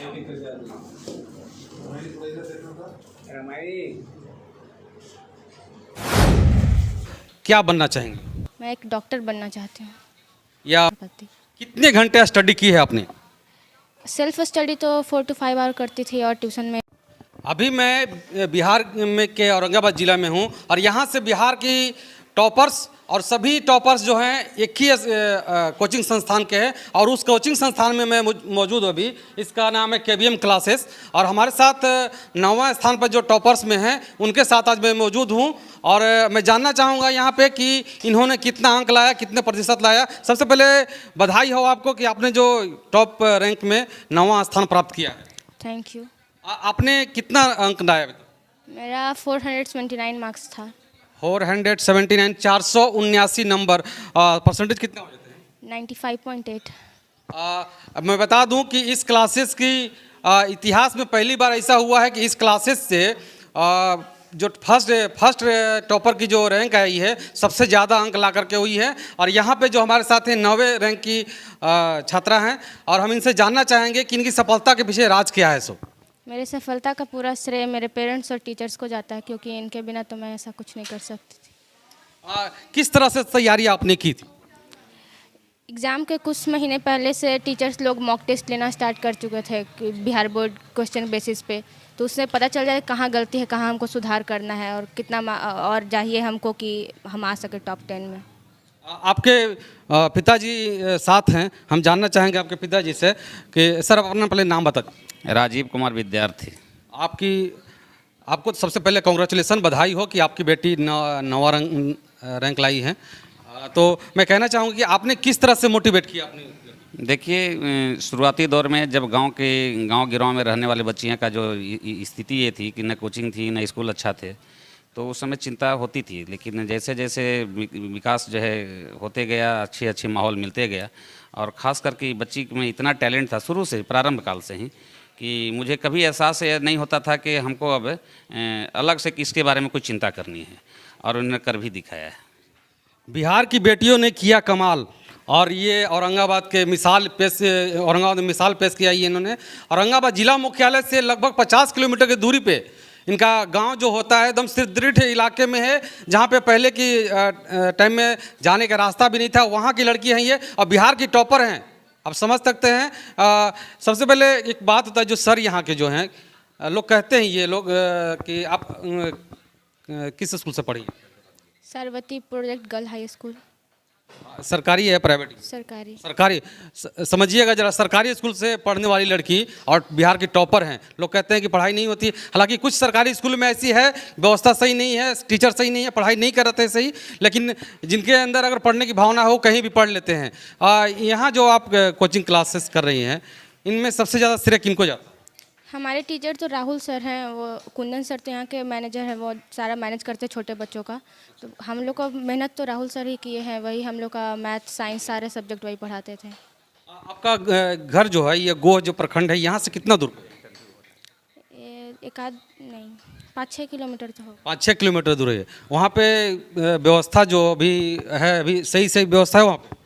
क्या बनना चाहेंगे? मैं एक डॉक्टर बनना चाहती हूँ। या कितने घंटे स्टडी की है आपने? सेल्फ स्टडी तो 4 to 5 आवर करती थी और ट्यूशन में। अभी मैं बिहार में के औरंगाबाद ज़िला में हूँ और यहाँ से बिहार की टॉपर्स और सभी टॉपर्स जो हैं एक ही कोचिंग संस्थान के हैं और उस कोचिंग संस्थान में मैं मौजूद हूँ अभी। इसका नाम है KBM क्लासेस और हमारे साथ 9वां स्थान पर जो टॉपर्स में हैं उनके साथ आज मैं मौजूद हूँ और मैं जानना चाहूँगा यहाँ पे कि इन्होंने कितना अंक लाया, कितने प्रतिशत लाया। सबसे पहले बधाई हो आपको कि आपने जो टॉप रैंक में 9वां स्थान प्राप्त किया है। Thank you. आपने कितना अंक लाया? मेरा 479 मार्क्स था। 479, 479 नंबर। परसेंटेज कितना हो जाते हैं? 95.8। अब मैं बता दूं कि इस क्लासेस की इतिहास में पहली बार ऐसा हुआ है कि इस क्लासेस से जो फर्स्ट टॉपर की जो रैंक आई है सबसे ज़्यादा अंक ला करके हुई है। और यहाँ पे जो हमारे साथ हैं 9वें रैंक की छात्रा हैं और हम इनसे जानना चाहेंगे कि इनकी सफलता के पीछे राज क्या है। सो मेरी सफलता का पूरा श्रेय मेरे पेरेंट्स और टीचर्स को जाता है क्योंकि इनके बिना तो मैं ऐसा कुछ नहीं कर सकती थी। किस तरह से तैयारी आपने की थी? एग्ज़ाम के कुछ महीने पहले से टीचर्स लोग मॉक टेस्ट लेना स्टार्ट कर चुके थे कि बिहार बोर्ड क्वेश्चन बेसिस पे, तो उससे पता चल जाए कहाँ गलती है, कहाँ हमको सुधार करना है और कितना और चाहिए हमको कि हम आ सके टॉप 10 में। आपके पिताजी साथ हैं, हम जानना चाहेंगे आपके पिताजी से कि सर अपना पहले नाम बता। राजीव कुमार विद्यार्थी। आपको सबसे पहले कॉन्ग्रेचुलेसन, बधाई हो कि आपकी बेटी 9वां रैंक लाई है। तो मैं कहना चाहूँगा कि आपने किस तरह से मोटिवेट किया अपने? देखिए, शुरुआती दौर में जब गांव गिराव में रहने वाले बच्चियां का जो स्थिति ये थी कि न कोचिंग थी न स्कूल अच्छा थे, तो उस समय चिंता होती थी। लेकिन जैसे जैसे विकास जो है होते गया, अच्छी माहौल मिलते गया और ख़ास करके बच्ची में इतना टैलेंट था शुरू से, प्रारंभ काल से ही, कि मुझे कभी एहसास नहीं होता था कि हमको अब अलग से किसके बारे में कोई चिंता करनी है, और उन्होंने कर भी दिखाया है। बिहार की बेटियों ने किया कमाल और ये औरंगाबाद में मिसाल पेश किया है इन्होंने। औरंगाबाद जिला मुख्यालय से लगभग 50 किलोमीटर की दूरी पे इनका गांव जो होता है एकदम सुदृढ़ इलाके में है, जहां पे पहले की टाइम में जाने का रास्ता भी नहीं था। वहां की लड़की हैं ये और बिहार की टॉपर हैं, आप समझ सकते हैं। सबसे पहले एक बात होता है, जो सर यहाँ के जो हैं लोग कहते हैं ये लोग कि आप किस स्कूल से पढ़ी? सरवती प्रोजेक्ट गर्ल हाई स्कूल। सरकारी है प्राइवेट? सरकारी। समझिएगा जरा, सरकारी स्कूल से पढ़ने वाली लड़की और बिहार की टॉपर हैं। लोग कहते हैं कि पढ़ाई नहीं होती, हालांकि कुछ सरकारी स्कूल में ऐसी है, व्यवस्था सही नहीं है, टीचर सही नहीं है, पढ़ाई नहीं कर रहे थे सही, लेकिन जिनके अंदर अगर पढ़ने की भावना हो कहीं भी पढ़ लेते हैं। यहाँ जो आप कोचिंग क्लासेस कर रही हैं, इनमें सबसे ज़्यादा श्रेय किनको जाता है? हमारे टीचर तो राहुल सर हैं, वो कुंदन सर तो यहाँ के मैनेजर हैं, वो सारा मैनेज करते हैं छोटे बच्चों का। तो हम लोग का मेहनत तो राहुल सर ही किए हैं, वही हम लोग का मैथ साइंस सारे सब्जेक्ट वही पढ़ाते थे। आपका घर जो है ये गोह जो प्रखंड है, यहाँ से कितना दूर? एक आध नहीं 5-6 किलोमीटर तो हो। 5-6 किलोमीटर दूर है। वहाँ पे व्यवस्था जो भी है अभी सही व्यवस्था है वहाँ पे?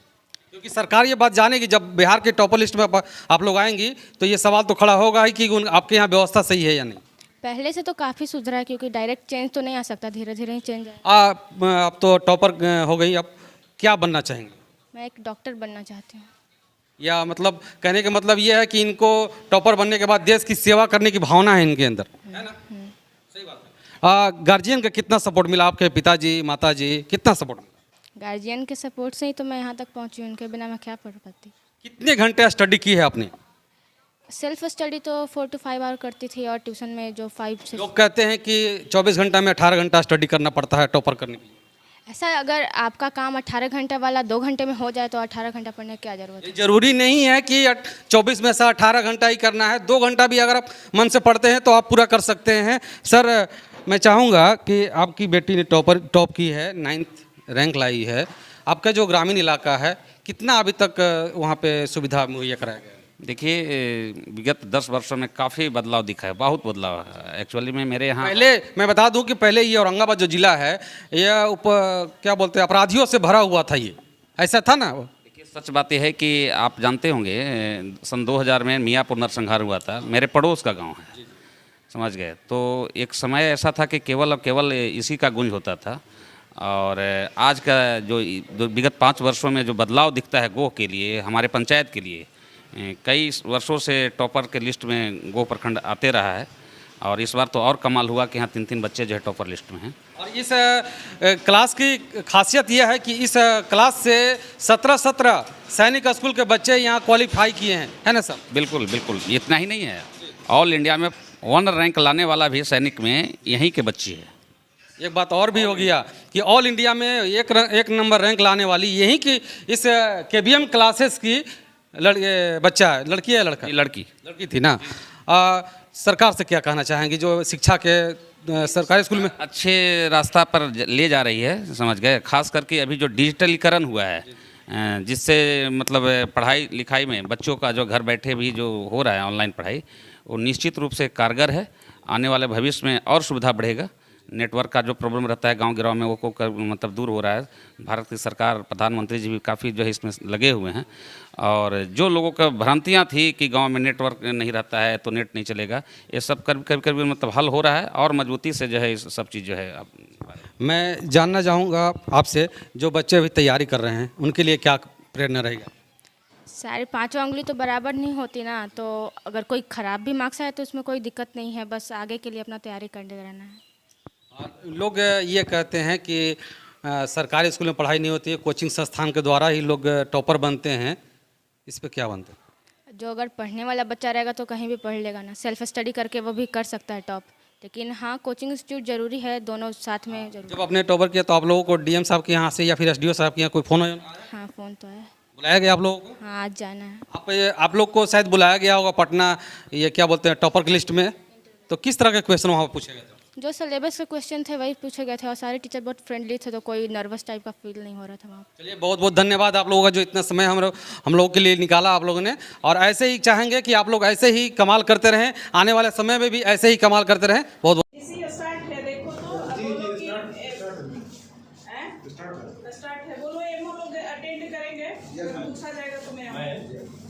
क्योंकि सरकार ये बात जानेगी, जब बिहार के टॉपर लिस्ट में आप लोग आएंगी तो ये सवाल तो खड़ा होगा ही कि आपके यहाँ व्यवस्था सही है या नहीं। पहले से तो काफ़ी सुधरा है, क्योंकि डायरेक्ट चेंज तो नहीं आ सकता, धीरे धीरे ही चेंज आए। आप तो टॉपर हो गई, अब क्या बनना चाहेंगे? मैं एक डॉक्टर बनना चाहती हूँ। या मतलब कहने का मतलब ये है कि इनको टॉपर बनने के बाद देश की सेवा करने की भावना है इनके अंदर, है ना? सही बात है। गार्जियन का कितना सपोर्ट मिला? आपके पिताजी माताजी कितना सपोर्ट मिला? गार्जियन के सपोर्ट से ही तो मैं यहाँ तक पहुँची हूँ, उनके बिना मैं क्या पढ़ पाती। कितने घंटे स्टडी की है आपने? सेल्फ स्टडी तो 4 to 5 आवर करती थी और ट्यूशन में जो 5 से। लोग कहते हैं कि 24 घंटा में 18 घंटा स्टडी करना पड़ता है टॉपर करने के लिए। ऐसा अगर आपका काम 18 घंटे वाला 2 घंटे में हो जाए तो 18 घंटा पढ़ने की क्या ज़रूरत है? जरूरी नहीं है कि 24 में से 18 घंटा ही करना है। 2 घंटा भी अगर आप मन से पढ़ते हैं तो आप पूरा कर सकते हैं। सर मैं चाहूँगा कि आपकी बेटी ने टॉप की है, 9th रैंक लाई है। आपका जो ग्रामीण इलाका है, कितना अभी तक वहाँ पे सुविधा मुहैया कराया गया? देखिए, विगत 10 वर्षों में काफ़ी बदलाव दिखा है, बहुत बदलाव है। एक्चुअली में मेरे यहाँ पहले मैं बता दूं कि पहले ये औरंगाबाद जो जिला है, यह क्या बोलते हैं, अपराधियों से भरा हुआ था। ये ऐसा था ना? देखिए, सच बात यह है कि आप जानते होंगे सन 2000 में मियाँपुर नरसंहार हुआ था, मेरे पड़ोस का गांव है, समझ गए। तो एक समय ऐसा था कि केवल इसी का गूंज होता था। और आज का जो विगत 5 वर्षों में जो बदलाव दिखता है गोह के लिए, हमारे पंचायत के लिए, कई वर्षों से टॉपर के लिस्ट में गोह प्रखंड आते रहा है। और इस बार तो और कमाल हुआ कि यहाँ 3-3 बच्चे जो है टॉपर लिस्ट में हैं। और इस क्लास की खासियत यह है कि इस क्लास से 17 सैनिक स्कूल के बच्चे यहाँ क्वालिफाई किए हैं, है ना सर? बिल्कुल बिल्कुल, इतना ही नहीं है, ऑल इंडिया में 1 रैंक लाने वाला भी सैनिक में यहीं के बच्चे हैं। एक बात और भी हो गया कि ऑल इंडिया में एक नंबर रैंक लाने वाली यहीं की इस केबीएम क्लासेस की बच्चा है, लड़की है लड़का? लड़की थी ना। सरकार से क्या कहना चाहेंगे जो शिक्षा के सरकारी स्कूल में अच्छे रास्ता पर ले जा रही है, समझ गए। खास करके अभी जो डिजिटलीकरण हुआ है, जिससे मतलब पढ़ाई लिखाई में बच्चों का जो घर बैठे भी जो हो रहा है ऑनलाइन पढ़ाई, वो निश्चित रूप से कारगर है। आने वाले भविष्य में और सुविधा बढ़ेगा। नेटवर्क का जो प्रॉब्लम रहता है गांव गिराव में वो मतलब दूर हो रहा है। भारत की सरकार, प्रधानमंत्री जी भी काफ़ी जो है इसमें लगे हुए हैं। और जो लोगों का भ्रांतियां थी कि गांव में नेटवर्क नहीं रहता है तो नेट नहीं चलेगा, ये सब कभी मतलब हल हो रहा है और मजबूती से जो है इस सब चीज़ जो है। मैं जानना चाहूँगा आपसे, जो बच्चे अभी तैयारी कर रहे हैं उनके लिए क्या प्रेरणा रहेगा? सारे 5 उंगली तो बराबर नहीं होती ना, तो अगर कोई ख़राब भी मार्क्स आए तो उसमें कोई दिक्कत नहीं है, बस आगे के लिए अपना तैयारी करते रहना है। लोग ये कहते हैं कि सरकारी स्कूल में पढ़ाई नहीं होती है, कोचिंग संस्थान के द्वारा ही लोग टॉपर बनते हैं, इस पे क्या बनते हैं? जो अगर पढ़ने वाला बच्चा रहेगा तो कहीं भी पढ़ लेगा ना, सेल्फ स्टडी करके वो भी कर सकता है टॉप। लेकिन हाँ, कोचिंग इंस्टीट्यूट जरूरी है, दोनों साथ में जरूरी। जब आपने टॉपर किया तो आप लोगों को डीएम साहब के यहाँ से या फिर एसडीओ साहब के यहाँ कोई फ़ोन आया? हाँ, फ़ोन तो है। बुलाया गया आप लोगों को? हाँ, आज जाना है। आप लोग को शायद बुलाया गया होगा पटना, ये क्या बोलते हैं, टॉपर की लिस्ट में। तो किस तरह के क्वेश्चन वहाँ पूछे गए थे? जो सिलेबस के क्वेश्चन थे वही पूछे गए थे और सारे टीचर बहुत फ्रेंडली थे, तो कोई नर्वस टाइप का फील नहीं हो रहा था वहाँ। चलिए, बहुत बहुत धन्यवाद आप लोगों का जो इतना समय हम लोगों के लिए निकाला आप लोगों ने। और ऐसे ही चाहेंगे कि आप लोग ऐसे ही कमाल करते रहें, आने वाले समय में भी ऐसे ही कमाल करते रहें। बहुत बहुत स्टार्ट है, बोलो ये हम लोग अटेंड करेंगे, पूछा जाएगा तुम्हें।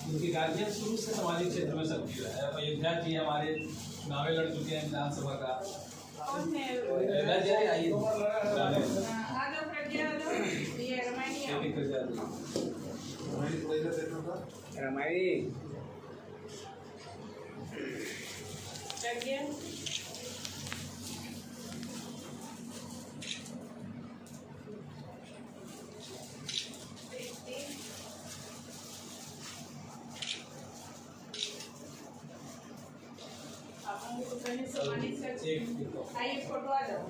क्योंकि गार्जियन शुरू से सामाजिक क्षेत्र में सक्रिय रहा है। अयोध्या जी हमारे चुनावे लड़ चुके हैं विधानसभा का। कौन है? अयोध्या जी आइए, आगे प्रज्ञा ये रमायणी प्रज्ञा आइए, फोटो आ जाओ।